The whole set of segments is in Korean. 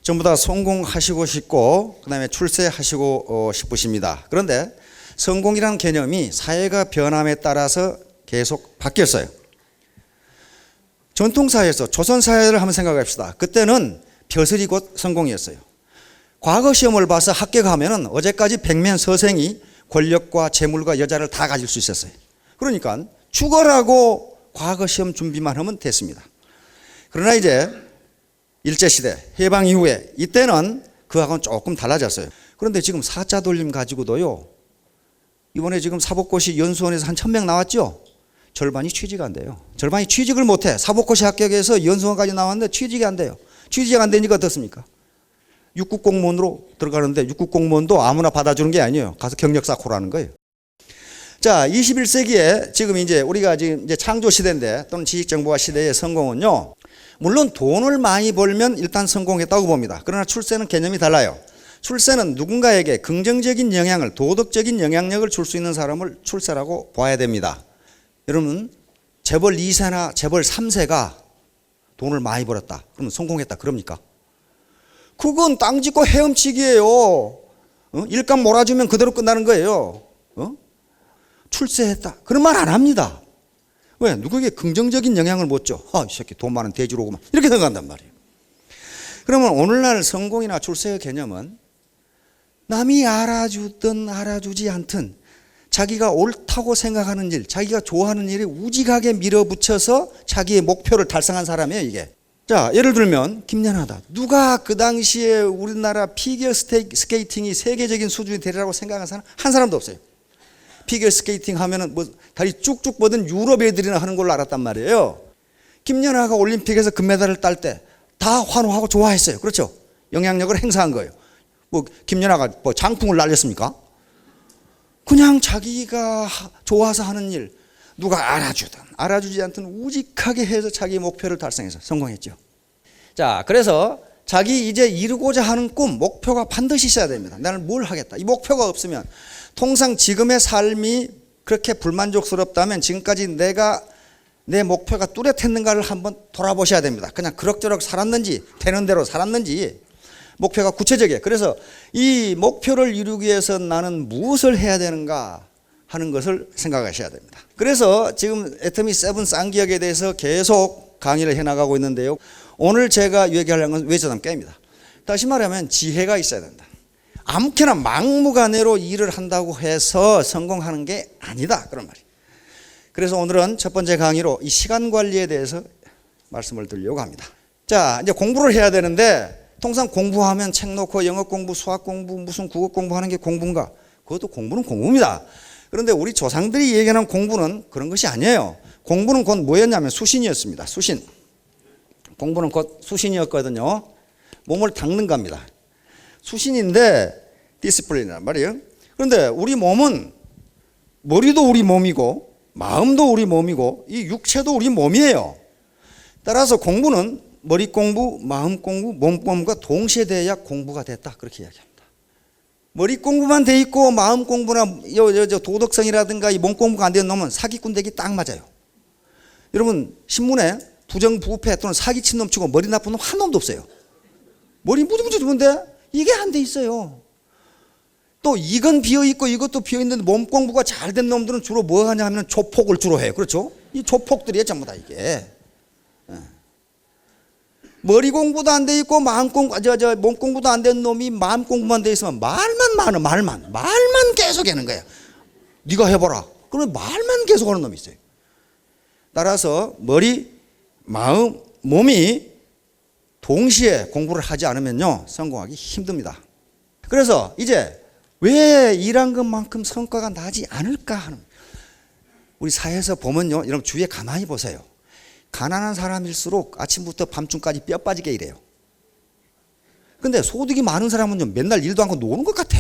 전부 다 성공하시고 싶고 그다음에 출세하시고 싶으십니다. 그런데 성공이라는 개념이 사회가 변함에 따라서 계속 바뀌었어요. 전통사회에서 조선사회를 한번 생각합시다. 그때는 벼슬이 곧 성공이었어요. 과거 시험을 봐서 합격하면 어제까지 백면서생이 권력과 재물과 여자를 다 가질 수 있었어요. 그러니까 죽어라고 과거 시험 준비만 하면 됐습니다. 그러나 이제 일제시대 해방 이후에 이때는 그하고는 조금 달라졌어요. 그런데 지금 4자 돌림 가지고도요, 이번에 지금 사법고시 연수원에서 한 1000명 나왔죠? 절반이 취직이 안 돼요. 절반이 취직을 못해. 사법고시 합격해서 연수원까지 나왔는데 취직이 안 돼요. 취직이 안 되니까 어떻습니까? 육국공무원으로 들어가는데 육국공무원도 아무나 받아주는 게 아니에요. 가서 경력 쌓고 라는 거예요. 자, 21세기에 지금 이제 우리가 지금 이제 창조 시대인데 또는 지식정보화 시대의 성공은요, 물론 돈을 많이 벌면 일단 성공했다고 봅니다. 그러나 출세는 개념이 달라요. 출세는 누군가에게 긍정적인 영향을, 도덕적인 영향력을 줄 수 있는 사람을 출세라고 봐야 됩니다. 여러분, 재벌 2세나 재벌 3세가 돈을 많이 벌었다. 그러면 성공했다. 그럽니까? 그건 땅 짓고 헤엄치기예요. 일감 몰아주면 그대로 끝나는 거예요. 출세했다. 그런 말 안 합니다. 왜? 누구에게 긍정적인 영향을 못 줘. 이 새끼 돈 많은 돼지로 오구만. 이렇게 생각한단 말이에요. 그러면 오늘날 성공이나 출세의 개념은 남이 알아주든 알아주지 않든 자기가 옳다고 생각하는 일, 자기가 좋아하는 일에 우직하게 밀어붙여서 자기의 목표를 달성한 사람이에요, 이게. 자, 예를 들면 김연아다. 누가 그 당시에 우리나라 피겨 스케이팅이 세계적인 수준이 되리라고 생각한 사람 한 사람도 없어요. 피겨 스케이팅 하면은 뭐 다리 쭉쭉 뻗은 유럽 애들이나 하는 걸로 알았단 말이에요. 김연아가 올림픽에서 금메달을 딸 때 다 환호하고 좋아했어요. 그렇죠? 영향력을 행사한 거예요. 뭐 김연아가 뭐 장풍을 날렸습니까? 그냥 자기가 좋아서 하는 일, 누가 알아주든 알아주지 않든 우직하게 해서 자기 목표를 달성해서 성공했죠. 자, 그래서 자기 이제 이루고자 하는 꿈, 목표가 반드시 있어야 됩니다. 나는 뭘 하겠다. 이 목표가 없으면 통상 지금의 삶이 그렇게 불만족스럽다면 지금까지 내 목표가 뚜렷했는가를 한번 돌아보셔야 됩니다. 그냥 그럭저럭 살았는지 되는 대로 살았는지 목표가 구체적이에요. 그래서 이 목표를 이루기 위해서 나는 무엇을 해야 되는가 하는 것을 생각하셔야 됩니다. 그래서 지금 애터미 세븐 쌍기역에 대해서 계속 강의를 해나가고 있는데요. 오늘 제가 얘기하려는 건 외자담깨입니다. 다시 말하면 지혜가 있어야 된다. 아무렇게나 막무가내로 일을 한다고 해서 성공하는 게 아니다, 그런 말이에요. 그래서 오늘은 첫 번째 강의로 이 시간 관리에 대해서 말씀을 드리려고 합니다. 자, 이제 공부를 해야 되는데 통상 공부하면 책 놓고 영어 공부, 수학 공부, 무슨 국어 공부하는 게 공부인가? 그것도 공부는 공부입니다. 그런데 우리 조상들이 얘기하는 공부는 그런 것이 아니에요. 공부는 곧 뭐였냐면 수신이었습니다. 수신. 공부는 곧 수신이었거든요. 몸을 닦는 겁니다. 수신인데 디스플레이란 말이에요. 그런데 우리 몸은 머리도 우리 몸이고 마음도 우리 몸이고 이 육체도 우리 몸이에요. 따라서 공부는 머리 공부, 마음 공부, 몸 공부가 동시에 돼야 공부가 됐다. 그렇게 이야기합니다. 머리 공부만 돼 있고 마음 공부나 도덕성이라든가 이 몸 공부가 안 되는 놈은 사기꾼 되기 딱 맞아요. 여러분 신문에 부정부패 또는 사기친 놈 치고 머리 나쁜 놈 한 놈도 없어요. 머리 무지무지 좋은데 이게 안 돼 있어요. 또 이건 비어있고 이것도 비어있는데 몸 공부가 잘 된 놈들은 주로 뭐 하냐 하면 조폭을 주로 해요. 그렇죠? 이 조폭들이에요 전부 다 이게. 머리 공부도 안 돼 있고 마음 공부, 몸 공부도 안 된 놈이 마음 공부만 돼 있으면 말만 많아. 말만 계속 하는 거야. 네가 해봐라. 그러면 말만 계속 하는 놈이 있어요. 따라서 머리, 마음, 몸이 동시에 공부를 하지 않으면요 성공하기 힘듭니다. 그래서 이제 왜 일한 것만큼 성과가 나지 않을까 하는, 우리 사회에서 보면요, 여러분 주위에 가만히 보세요. 가난한 사람일수록 아침부터 밤중까지 뼈 빠지게 일해요. 근데 소득이 많은 사람은요 맨날 일도 않고 노는 것 같아.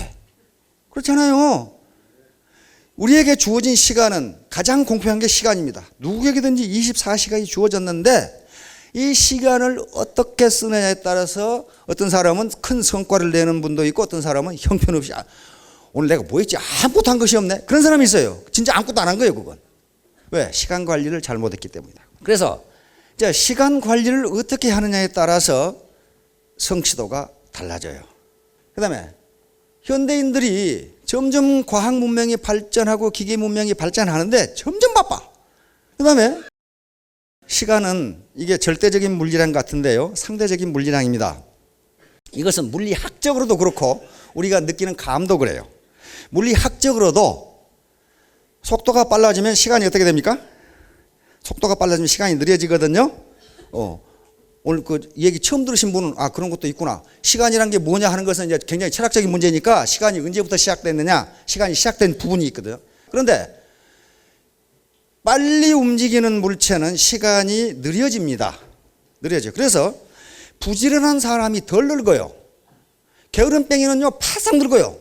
그렇잖아요. 우리에게 주어진 시간은 가장 공평한 게 시간입니다. 누구에게든지 24시간이 주어졌는데 이 시간을 어떻게 쓰느냐에 따라서 어떤 사람은 큰 성과를 내는 분도 있고 어떤 사람은 형편없이 오늘 내가 뭐 했지 아무것도 한 것이 없네 그런 사람이 있어요. 진짜 아무것도 안 한 거예요 그건. 왜? 시간 관리를 잘못했기 때문이다. 그래서 시간 관리를 어떻게 하느냐에 따라서 성취도가 달라져요. 그 다음에 현대인들이 점점 과학 문명이 발전하고 기계 문명이 발전하는데 점점 바빠. 그 다음에 시간은 이게 절대적인 물리량 같은데요, 상대적인 물리량입니다. 이것은 물리학적으로도 그렇고 우리가 느끼는 감도 그래요. 물리학적으로도 속도가 빨라지면 시간이 어떻게 됩니까? 속도가 빨라지면 시간이 느려지거든요. 오늘 그 얘기 처음 들으신 분은 그런 것도 있구나. 시간이란 게 뭐냐 하는 것은 이제 굉장히 철학적인 문제니까 시간이 언제부터 시작됐느냐, 시간이 시작된 부분이 있거든요. 그런데 빨리 움직이는 물체는 시간이 느려집니다. 느려져요. 그래서 부지런한 사람이 덜 늙어요. 게으름뱅이는요 파상 늙어요.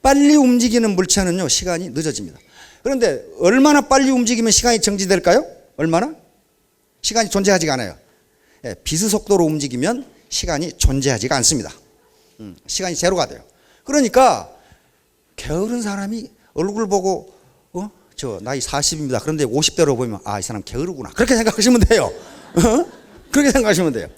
빨리 움직이는 물체는요 시간이 늦어집니다. 그런데 얼마나 빨리 움직이면 시간이 정지될까요? 얼마나? 시간이 존재하지가 않아요. 비스속도로 움직이면 시간이 존재하지가 않습니다. 시간이 제로가 돼요. 그러니까 게으른 사람이 얼굴 보고 저 나이 40입니다. 그런데 50대로 보면 이 사람 게으르구나. 그렇게 생각하시면 돼요. 그렇게 생각하시면 돼요.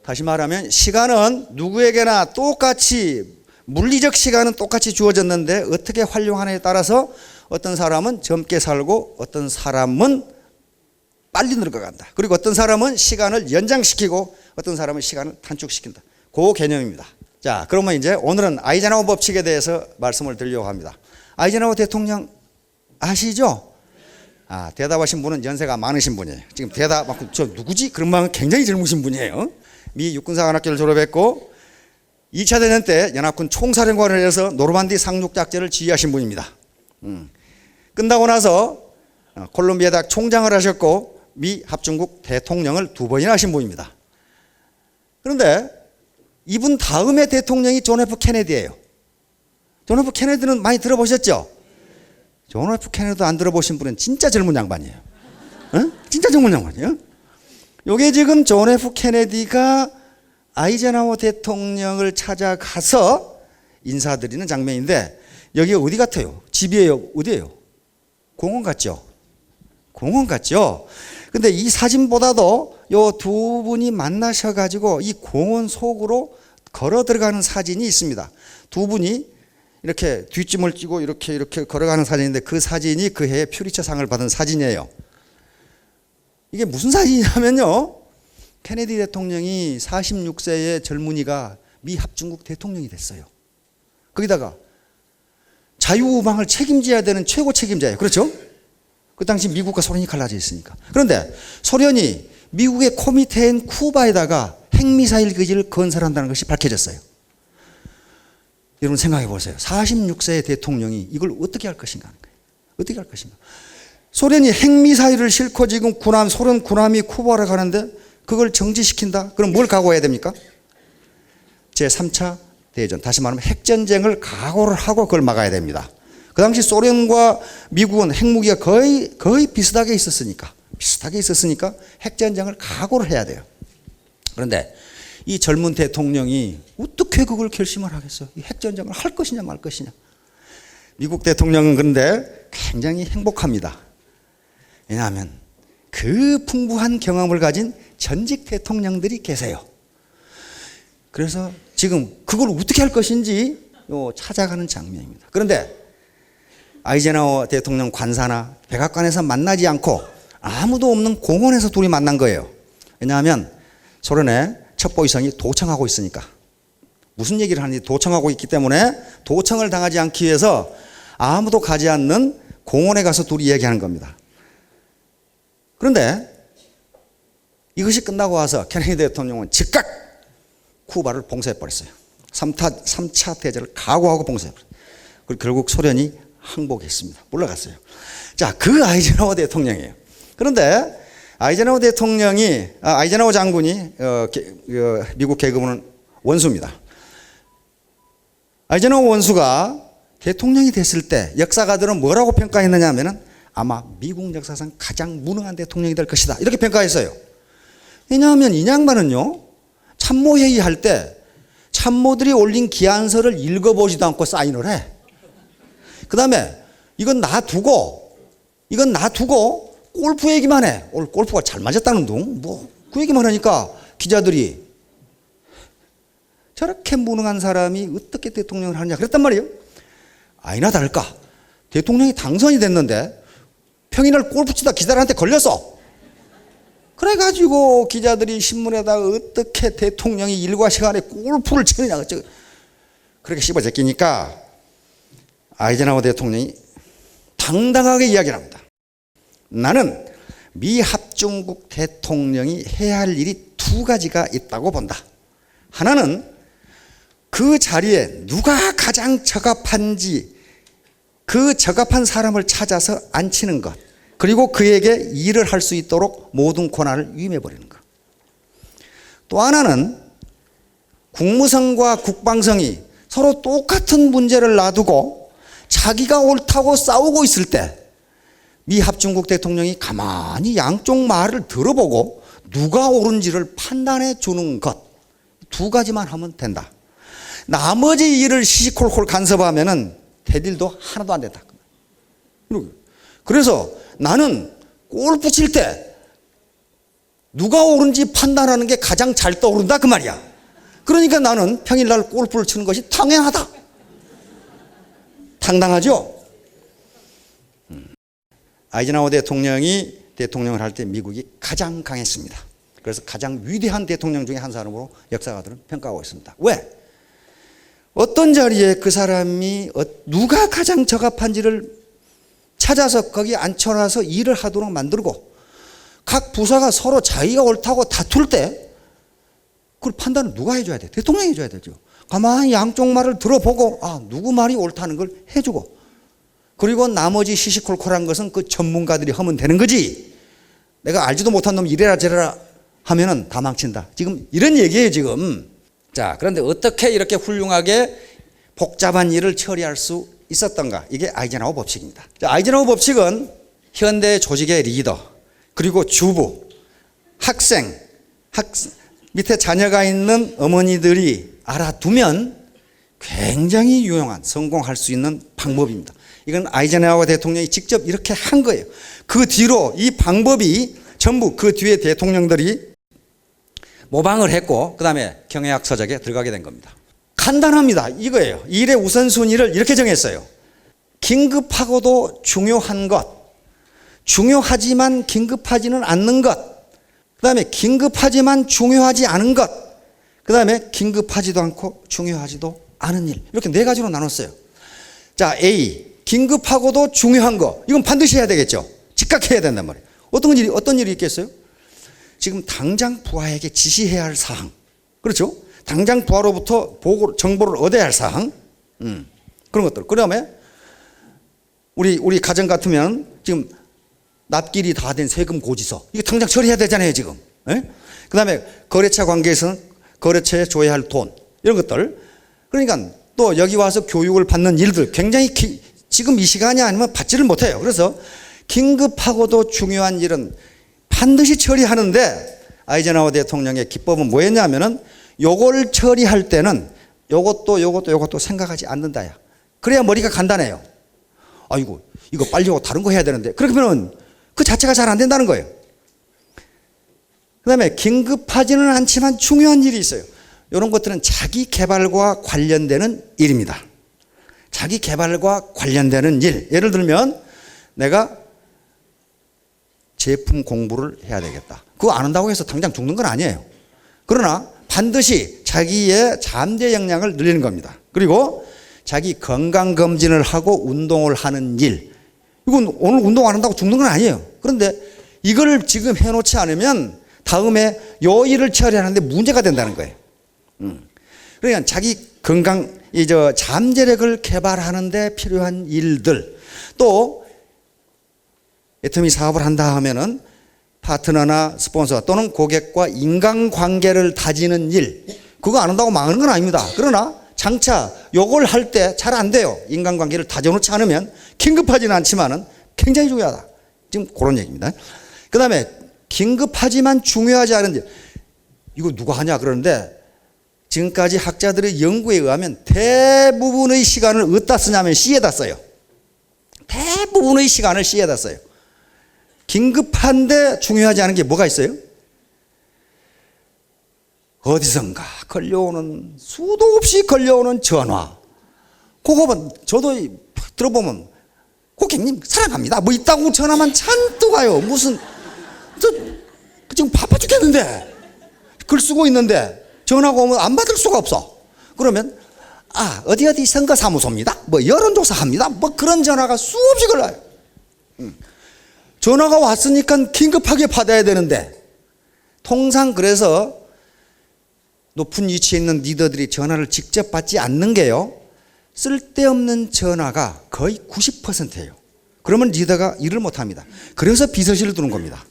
다시 말하면 시간은 누구에게나 똑같이, 물리적 시간은 똑같이 주어졌는데 어떻게 활용하느냐에 따라서 어떤 사람은 젊게 살고 어떤 사람은 빨리 늙어간다. 그리고 어떤 사람은 시간을 연장시키고 어떤 사람은 시간을 단축시킨다. 그 개념입니다. 자, 그러면 이제 오늘은 아이젠하워 법칙에 대해서 말씀을 드리려고 합니다. 아이젠하워 대통령 아시죠? 대답하신 분은 연세가 많으신 분이에요. 지금 저 누구지? 그런 마음은 굉장히 젊으신 분이에요. 미 육군사관학교를 졸업했고 2차 대전 때 연합군 총사령관을 해서 노르만디 상륙작전을 지휘하신 분입니다. 끝나고 나서 콜롬비아 대학 총장을 하셨고 미 합중국 대통령을 2번이나 하신 분입니다. 그런데 이분 다음에 대통령이 존 F 케네디예요. 존 F 케네디는 많이 들어보셨죠? 존 F 케네디도 안 들어보신 분은 진짜 젊은 양반이에요. 진짜 젊은 양반이에요. 요게 지금 존 F 케네디가 아이젠하워 대통령을 찾아가서 인사드리는 장면인데, 여기 어디 같아요? 집이에요? 어디예요? 공원 같죠? 공원 같죠? 근데 이 사진보다도 요 두 분이 만나셔가지고 이 공원 속으로 걸어 들어가는 사진이 있습니다. 두 분이 이렇게 뒷짐을 찌고 이렇게 걸어가는 사진인데, 그 사진이 그 해에 퓰리처상을 받은 사진이에요. 이게 무슨 사진이냐면요, 케네디 대통령이 46세의 젊은이가 미 합중국 대통령이 됐어요. 거기다가 자유우방을 책임져야 되는 최고 책임자예요. 그렇죠? 그 당시 미국과 소련이 갈라져 있으니까. 그런데 소련이 미국의 코미테인 쿠바에다가 핵미사일 기지를 건설한다는 것이 밝혀졌어요. 여러분 생각해 보세요. 46세의 대통령이 이걸 어떻게 할 것인가 하는 거예요. 어떻게 할 것인가. 소련이 핵미사일을 싣고 지금 소련 군함이 쿠바로 가는데 그걸 정지시킨다? 그럼 뭘 각오해야 됩니까? 제3차 대전, 다시 말하면 핵전쟁을 각오를 하고 그걸 막아야 됩니다. 그 당시 소련과 미국은 핵무기가 거의 비슷하게 있었으니까 핵전쟁을 각오를 해야 돼요. 그런데 이 젊은 대통령이 어떻게 그걸 결심을 하겠어요? 이 핵전쟁을 할 것이냐 말 것이냐. 미국 대통령은 그런데 굉장히 행복합니다. 왜냐하면 그 풍부한 경험을 가진 전직 대통령들이 계세요. 그래서 지금 그걸 어떻게 할 것인지 찾아가는 장면입니다. 그런데 아이젠하워 대통령 관사나 백악관에서 만나지 않고 아무도 없는 공원에서 둘이 만난 거예요. 왜냐하면 소련의 첩보위성이 도청하고 있으니까. 무슨 얘기를 하는지 도청하고 있기 때문에 도청을 당하지 않기 위해서 아무도 가지 않는 공원에 가서 둘이 얘기하는 겁니다. 그런데 이것이 끝나고 와서 케네디 대통령은 즉각 쿠바를 봉쇄해버렸어요. 3차 대전을 각오하고 봉쇄해버렸어요. 그리고 결국 소련이 항복했습니다. 물러갔어요. 자, 그 아이젠하워 대통령이에요. 그런데 아이젠하워 장군이 미국 계급은 원수입니다. 아이젠하워 원수가 대통령이 됐을 때 역사가들은 뭐라고 평가했느냐 하면은 아마 미국 역사상 가장 무능한 대통령이 될 것이다, 이렇게 평가했어요. 왜냐하면 이 양반은요, 참모회의 할 때 참모들이 올린 기한서를 읽어보지도 않고 사인을 해. 그 다음에 이건 놔두고 골프 얘기만 해. 오늘 골프가 잘 맞았다는 둥? 그 얘기만 하니까 기자들이 저렇게 무능한 사람이 어떻게 대통령을 하느냐 그랬단 말이에요. 아니나 다를까 대통령이 당선이 됐는데 평일날 골프 치다 기자들한테 걸렸어. 그래가지고 기자들이 신문에다가 어떻게 대통령이 일과 시간에 골프를 치느냐 그렇게 씹어제끼니까 아이젠하워 대통령이 당당하게 이야기를 합니다. 나는 미 합중국 대통령이 해야 할 일이 두 가지가 있다고 본다. 하나는 그 자리에 누가 가장 적합한지 그 적합한 사람을 찾아서 앉히는 것, 그리고 그에게 일을 할 수 있도록 모든 권한을 위임해버리는 것. 또 하나는 국무성과 국방성이 서로 똑같은 문제를 놔두고 자기가 옳다고 싸우고 있을 때 미 합중국 대통령이 가만히 양쪽 말을 들어보고 누가 옳은지를 판단해 주는 것, 두 가지만 하면 된다. 나머지 일을 시시콜콜 간섭하면은 될 일도 하나도 안 된다. 그래서 나는 골프 칠 때 누가 옳은지 판단하는 게 가장 잘 떠오른다 그 말이야. 그러니까 나는 평일날 골프를 치는 것이 당연하다. 당당하죠? 아이젠하워 대통령이 대통령을 할 때 미국이 가장 강했습니다. 그래서 가장 위대한 대통령 중에 한 사람으로 역사가들은 평가하고 있습니다. 왜? 어떤 자리에 그 사람이 누가 가장 적합한지를 찾아서 거기 앉혀놔서 일을 하도록 만들고 각 부서가 서로 자기가 옳다고 다툴 때 그걸 판단을 누가 해줘야 돼? 대통령이 해줘야 되죠. 가만히 양쪽 말을 들어보고 누구 말이 옳다는 걸 해주고, 그리고 나머지 시시콜콜한 것은 그 전문가들이 하면 되는 거지. 내가 알지도 못한 놈 이래라 저래라 하면은 다 망친다. 지금 이런 얘기예요 지금. 자, 그런데 어떻게 이렇게 훌륭하게 복잡한 일을 처리할 수 있었던가? 이게 아이젠하워 법칙입니다. 자, 아이젠하워 법칙은 현대 조직의 리더, 그리고 주부, 학생, 밑에 자녀가 있는 어머니들이 알아두면 굉장히 유용한, 성공할 수 있는 방법입니다. 이건 아이젠하워 대통령이 직접 이렇게 한 거예요. 그 뒤로 이 방법이 전부 그 뒤에 대통령들이 모방을 했고 그 다음에 경의학 서적에 들어가게 된 겁니다. 간단합니다. 이거예요. 일의 우선순위를 이렇게 정했어요. 긴급하고도 중요한 것, 중요하지만 긴급하지는 않는 것, 그 다음에 긴급하지만 중요하지 않은 것, 그 다음에 긴급하지도 않고 중요하지도 않은 일, 이렇게 네 가지로 나눴어요. 자, A, 긴급하고도 중요한 거, 이건 반드시 해야 되겠죠. 즉각 해야 된단 말이에요. 어떤 일이 있겠어요? 지금 당장 부하에게 지시해야 할 사항, 그렇죠? 당장 부하로부터 정보를 얻어야 할 사항, 그런 것들. 그 다음에 우리 가정 같으면 지금 납기일이 다 된 세금 고지서, 이거 당장 처리해야 되잖아요 지금. 그 다음에 거래처 관계에서는 거래처에 줘야 할 돈, 이런 것들. 그러니까 또 여기 와서 교육을 받는 일들 굉장히 지금 이 시간이 아니면 받지를 못해요. 그래서 긴급하고도 중요한 일은 반드시 처리하는데 아이젠하워 대통령의 기법은 뭐였냐면은 요걸 처리할 때는 요것도 생각하지 않는다야. 그래야 머리가 간단해요. 아이고 이거 빨리 하고 다른 거 해야 되는데, 그러면은 그 자체가 잘 안 된다는 거예요. 그 다음에 긴급하지는 않지만 중요한 일이 있어요. 이런 것들은 자기 개발과 관련되는 일입니다. 자기 개발과 관련되는 일. 예를 들면 내가 제품 공부를 해야 되겠다. 그거 안 한다고 해서 당장 죽는 건 아니에요. 그러나 반드시 자기의 잠재 역량을 늘리는 겁니다. 그리고 자기 건강검진을 하고 운동을 하는 일. 이건 오늘 운동 안 한다고 죽는 건 아니에요. 그런데 이걸 지금 해놓지 않으면 다음에 요 일을 처리하는데 문제가 된다는 거예요. 그러니까 자기 건강, 잠재력을 개발하는 데 필요한 일들, 또 애터미 사업을 한다 하면은 파트너나 스폰서 또는 고객과 인간관계를 다지는 일, 그거 안 한다고 망하는 건 아닙니다. 그러나 장차 요걸 할 때 잘 안 돼요. 인간관계를 다져놓지 않으면. 긴급하지는 않지만은 굉장히 중요하다. 지금 그런 얘기입니다. 그 다음에 긴급하지만 중요하지 않은 일, 이거 누가 하냐 그러는데 지금까지 학자들의 연구에 의하면 대부분의 시간을 어디다 쓰냐면 C에다 써요. 대부분의 시간을 C에다 써요. 긴급한데 중요하지 않은 게 뭐가 있어요? 어디선가 걸려오는, 수도 없이 걸려오는 전화. 그거 저도 들어보면 고객님 사랑합니다 뭐 있다고 전화만 잔뜩 와요. 무슨 저 지금 바빠 죽겠는데 글 쓰고 있는데 전화가 오면 안 받을 수가 없어. 그러면 어디 선거사무소입니다 뭐 여론조사합니다 뭐 그런 전화가 수없이 걸려요. 전화가 왔으니까 긴급하게 받아야 되는데, 통상 그래서 높은 위치에 있는 리더들이 전화를 직접 받지 않는 게요, 쓸데없는 전화가 거의 90%예요. 그러면 리더가 일을 못합니다. 그래서 비서실을 두는 겁니다.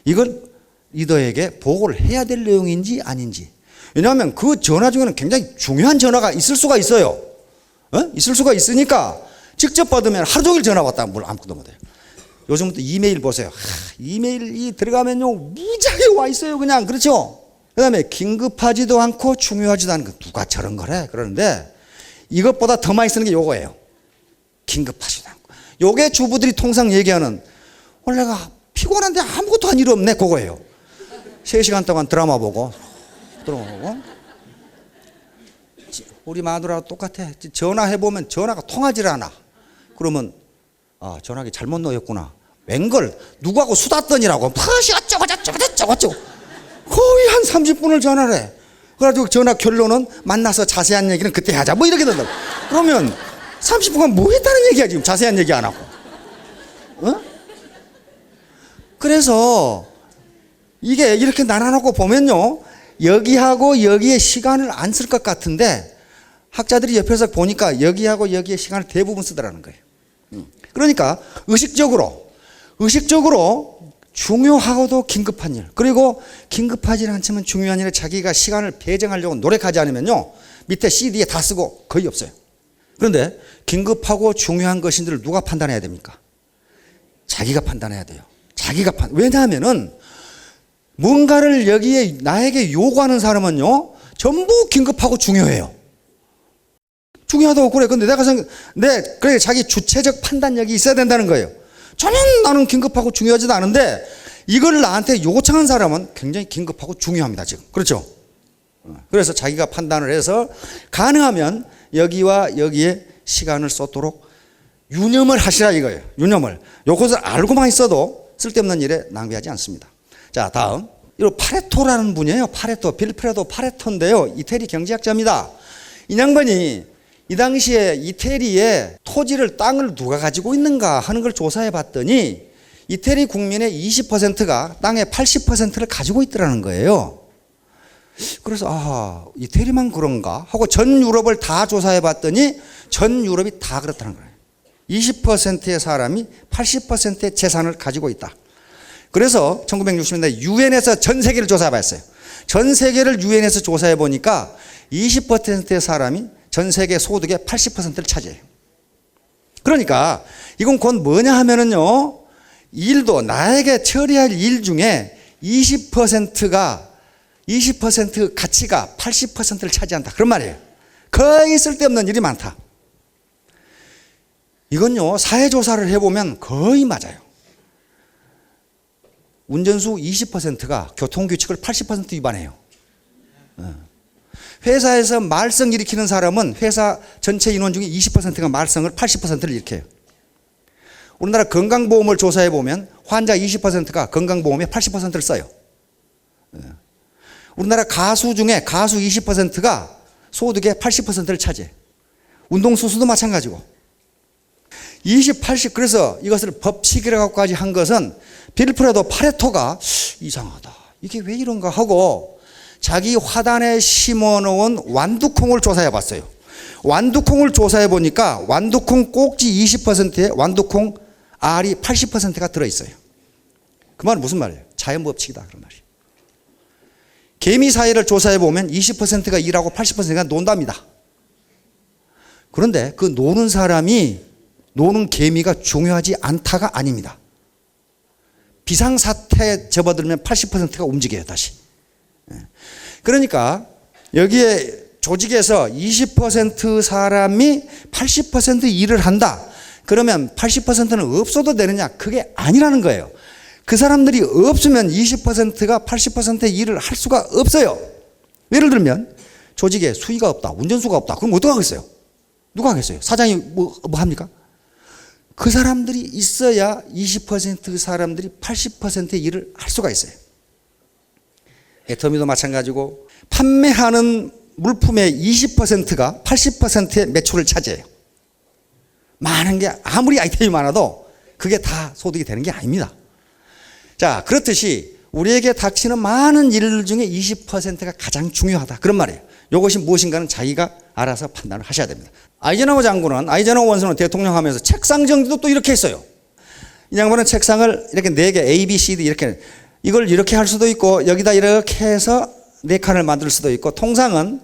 이걸 리더에게 보고를 해야 될 내용인지 아닌지. 왜냐하면 그 전화 중에는 굉장히 중요한 전화가 있을 수가 있어요. 있을 수가 있으니까 직접 받으면 하루 종일 전화 왔다 뭘 아무것도 못해요. 요즘부터 이메일 보세요. 이메일이 들어가면요 무지하게 와 있어요. 그냥. 그렇죠. 그 다음에 긴급하지도 않고 중요하지도 않은 거. 누가 저런 거래 그러는데, 이것보다 더 많이 쓰는 게 요거예요. 긴급하지도 않고. 요게 주부들이 통상 얘기하는, 오늘 내가 피곤한데 아무것도 한 일 없네 그거예요. 3시간 동안 드라마 보고 우리 마누라랑 똑같아. 전화해보면 전화가 통하질 않아. 그러면 전화기 잘못 넣었구나. 웬걸 누구하고 수다 떠니라고 무엇이 어쩌고 거의 한 30분을 전화를 해. 그래가지고 전화 결론은 만나서 자세한 얘기는 그때 하자 뭐 이렇게 된다. 그러면 30분간 뭐 했다는 얘기야 지금. 자세한 얘기 안 하고. 그래서 이게 이렇게 나눠놓고 보면요, 여기하고 여기에 시간을 안 쓸 것 같은데 학자들이 옆에서 보니까 여기하고 여기에 시간을 대부분 쓰더라는 거예요. 그러니까 의식적으로 중요하고도 긴급한 일, 그리고 긴급하지는 않지만 중요한 일에 자기가 시간을 배정하려고 노력하지 않으면요 밑에 CD에 다 쓰고 거의 없어요. 그런데 긴급하고 중요한 것인지를 누가 판단해야 됩니까? 자기가 판단해야 돼요. 왜냐하면은 뭔가를 여기에 나에게 요구하는 사람은요 전부 긴급하고 중요해요. 중요하다고 그래. 근데 내가 그래 자기 주체적 판단력이 있어야 된다는 거예요. 전혀 나는 긴급하고 중요하지도 않은데 이걸 나한테 요청한 사람은 굉장히 긴급하고 중요합니다 지금. 그렇죠? 그래서 자기가 판단을 해서 가능하면 여기와 여기에 시간을 쏟도록 유념을 하시라 이거예요. 유념을. 요것을 알고만 있어도 쓸데없는 일에 낭비하지 않습니다. 자, 다음. 이 파레토라는 분이에요. 빌프레도 파레토인데요. 이태리 경제학자입니다. 이 양반이 이 당시에 이태리의 땅을 누가 가지고 있는가 하는 걸 조사해 봤더니 이태리 국민의 20%가 땅의 80%를 가지고 있더라는 거예요. 그래서 이태리만 그런가 하고 전 유럽을 다 조사해 봤더니 전 유럽이 다 그렇다는 거예요. 20%의 사람이 80%의 재산을 가지고 있다. 그래서 1960년대 유엔에서 전 세계를 조사해 봤어요. 전 세계를 유엔에서 조사해 보니까 20%의 사람이 전 세계 소득의 80%를 차지해요. 그러니까 이건 곧 뭐냐 하면은요, 일도 나에게 처리할 일 중에 20% 가치가 80%를 차지한다. 그런 말이에요. 거의 쓸데없는 일이 많다. 이건요, 사회조사를 해보면 거의 맞아요. 운전수 20%가 교통규칙을 80% 위반해요. 회사에서 말썽 일으키는 사람은 회사 전체 인원 중에 20%가 말썽을 80%를 일으켜요. 우리나라 건강보험을 조사해 보면 환자 20%가 건강보험에 80%를 써요. 우리나라 가수 중에 가수 20%가 소득의 80%를 차지해요. 운동수수도 마찬가지고. 20, 80, 그래서 이것을 법칙이라고까지 한 것은 빌프레도 파레토가 이상하다. 이게 왜 이런가 하고 자기 화단에 심어놓은 완두콩을 조사해 봤어요. 완두콩을 조사해 보니까 완두콩 꼭지 20%에 완두콩 알이 80%가 들어있어요. 그 말은 무슨 말이에요? 자연법칙이다 그런 말이에요. 개미 사이를 조사해 보면 20%가 일하고 80%가 논답니다. 그런데 그 노는 사람이 노는 개미가 중요하지 않다가 아닙니다. 비상사태에 접어들면 80%가 움직여요 다시. 그러니까 여기에 조직에서 20% 사람이 80% 일을 한다. 그러면 80%는 없어도 되느냐? 그게 아니라는 거예요. 그 사람들이 없으면 20%가 80%의 일을 할 수가 없어요. 예를 들면 조직에 수의가 없다, 운전수가 없다. 그럼 어떡하겠어요? 누가 하겠어요? 사장이 뭐 합니까? 그 사람들이 있어야 20% 사람들이 80%의 일을 할 수가 있어요. 애터미도 마찬가지고 판매하는 물품의 20%가 80%의 매출을 차지해요. 많은 게 아무리 아이템이 많아도 그게 다 소득이 되는 게 아닙니다. 자, 그렇듯이 우리에게 닥치는 많은 일 중에 20%가 가장 중요하다. 그런 말이에요. 이것이 무엇인가는 자기가 알아서 판단을 하셔야 됩니다. 아이젠하워 장군은, 아이젠하워 원수는 대통령 하면서 책상 정리도 또 이렇게 했어요. 이 양반은 책상을 이렇게 4개 A, B, C, D 이렇게 이걸 이렇게 할 수도 있고 여기다 이렇게 해서 4칸을 만들 수도 있고 통상은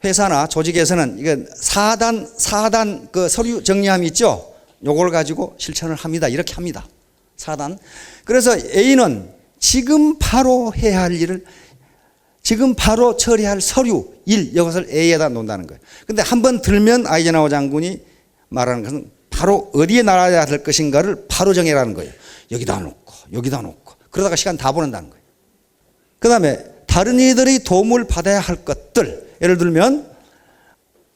회사나 조직에서는 이게 4단 그 서류 정리함이 있죠. 요걸 가지고 실천을 합니다. 이렇게 합니다. 4단. 그래서 A는 지금 바로 해야 할 일을 지금 바로 처리할 서류 1 이것을 A에다 놓는다는 거예요. 근데 한번 들면 아이젠하워 장군이 말하는 것은 바로 어디에 놔야 될 것인가를 바로 정해라는 거예요. 여기다 놓고 여기다 놓고 그러다가 시간 다 보낸다는 거예요. 그 다음에 다른 이들의 도움을 받아야 할 것들, 예를 들면